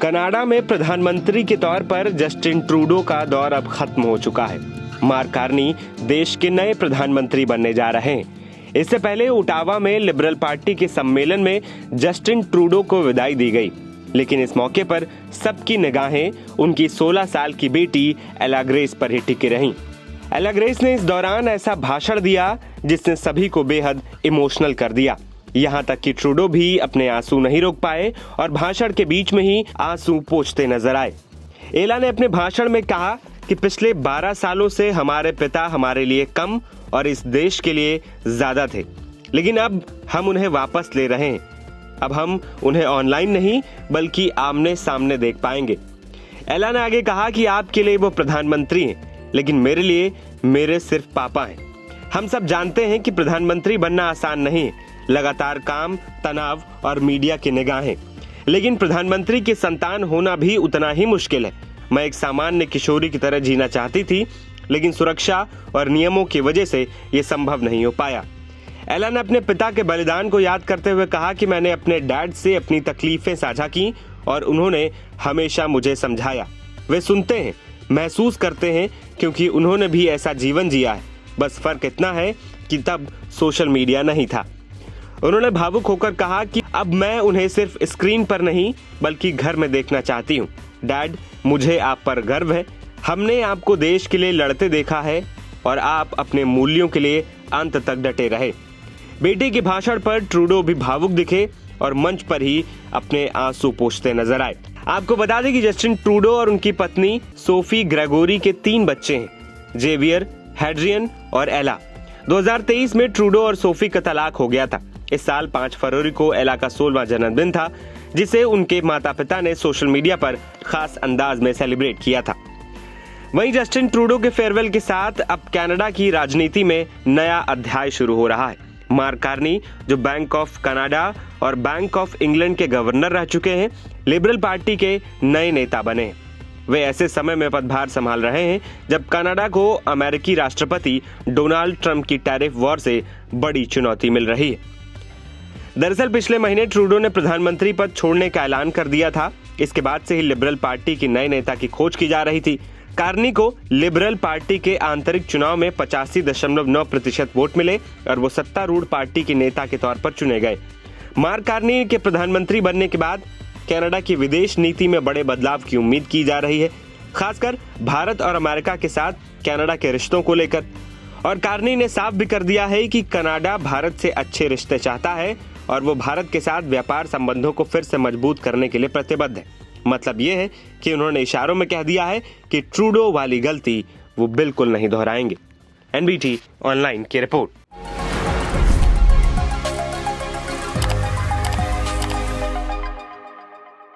Canada में प्रधानमंत्री के तौर पर जस्टिन ट्रूडो का दौर अब खत्म हो चुका है। मार्क कार्नी देश के नए प्रधानमंत्री बनने जा रहे हैं। इससे पहले ओटावा में लिबरल पार्टी के सम्मेलन में जस्टिन ट्रूडो को विदाई दी गई, लेकिन इस मौके पर सबकी निगाहें उनकी 16 साल की बेटी एला ग्रेस पर ही टिकी रहीं। एला ग्रेस ने इस दौरान ऐसा भाषण दिया जिसने सभी को बेहद इमोशनल कर दिया। यहाँ तक कि ट्रूडो भी अपने आंसू नहीं रोक पाए और भाषण के बीच में ही आंसू पोंछते नजर आए। एला ने अपने भाषण में कहा कि पिछले 12 सालों से हमारे पिता हमारे लिए कम और इस देश के लिए ज्यादा थे, लेकिन अब हम उन्हें वापस ले रहे हैं। अब हम उन्हें ऑनलाइन नहीं बल्कि आमने सामने देख पाएंगे। एला ने आगे कहा कि आपके लिए वो प्रधानमंत्री हैं, लेकिन मेरे लिए मेरे सिर्फ पापा हैं। हम सब जानते हैं कि प्रधानमंत्री बनना आसान नहीं है, लगातार काम, तनाव और मीडिया की निगाहें, लेकिन प्रधानमंत्री की संतान होना भी उतना ही मुश्किल है। मैं एक सामान्य किशोरी की तरह जीना चाहती थी, लेकिन सुरक्षा और नियमों की वजह से ये संभव नहीं हो पाया। एला ने अपने पिता के बलिदान को याद करते हुए कहा कि मैंने अपने डैड से अपनी तकलीफें साझा की और उन्होंने हमेशा मुझे समझाया। वे सुनते हैं, महसूस करते हैं, क्योंकि उन्होंने भी ऐसा जीवन जिया है। बस फर्क इतना है कि तब सोशल मीडिया नहीं था। उन्होंने भावुक होकर कहा कि अब मैं उन्हें सिर्फ स्क्रीन पर नहीं बल्कि घर में देखना चाहती हूँ। डैड, मुझे आप पर गर्व है। हमने आपको देश के लिए लड़ते देखा है और आप अपने मूल्यों के लिए अंत तक डटे रहे। बेटे के भाषण पर ट्रूडो भी भावुक दिखे और मंच पर ही अपने आंसू पोंछते नजर आए। आपको बता दें कि जस्टिन ट्रूडो और उनकी पत्नी सोफी ग्रेगोरी के 3 बच्चे हैं, जेवियर, हैड्रियन और एला। 2023 में ट्रूडो और सोफी का तलाक हो गया था। इस साल 5 फरवरी को एला का 16वां जन्मदिन था, जिसे उनके माता पिता ने सोशल मीडिया पर खास अंदाज में सेलिब्रेट किया था। वहीं जस्टिन ट्रूडो के फेयरवेल के साथ अब कनाडा की राजनीति में नया अध्याय शुरू हो रहा है। मार्क कार्नी, जो बैंक ऑफ कनाडा और बैंक ऑफ इंग्लैंड के गवर्नर रह चुके हैं, लिबरल पार्टी के नए नेता बने हैं। वे ऐसे समय में पदभार संभाल रहे हैं जब कनाडा को अमेरिकी राष्ट्रपति डोनाल्ड ट्रंप की टैरिफ वॉर से बड़ी चुनौती मिल रही है। दरअसल पिछले महीने ट्रूडो ने प्रधानमंत्री पद छोड़ने का ऐलान कर दिया था। इसके बाद से ही लिबरल पार्टी की नए नेता की खोज की जा रही थी। कार्नी को लिबरल पार्टी के आंतरिक चुनाव में 85.9% वोट मिले और वो सत्तारूढ़ पार्टी के नेता के तौर पर चुने गए। मार्क कार्नी के प्रधानमंत्री बनने के बाद कनाडा की विदेश नीति में बड़े बदलाव की उम्मीद की जा रही है, खासकर भारत और अमेरिका के साथ कनाडा के रिश्तों को लेकर। और कार्नी ने साफ भी कर दिया है कि कनाडा भारत से अच्छे रिश्ते चाहता है और वो भारत के साथ व्यापार संबंधों को फिर से मजबूत करने के लिए प्रतिबद्ध है। मतलब ये है कि उन्होंने इशारों में कह दिया है कि ट्रूडो वाली गलती वो बिल्कुल नहीं दोहराएंगे। एनबीटी ऑनलाइन की रिपोर्ट।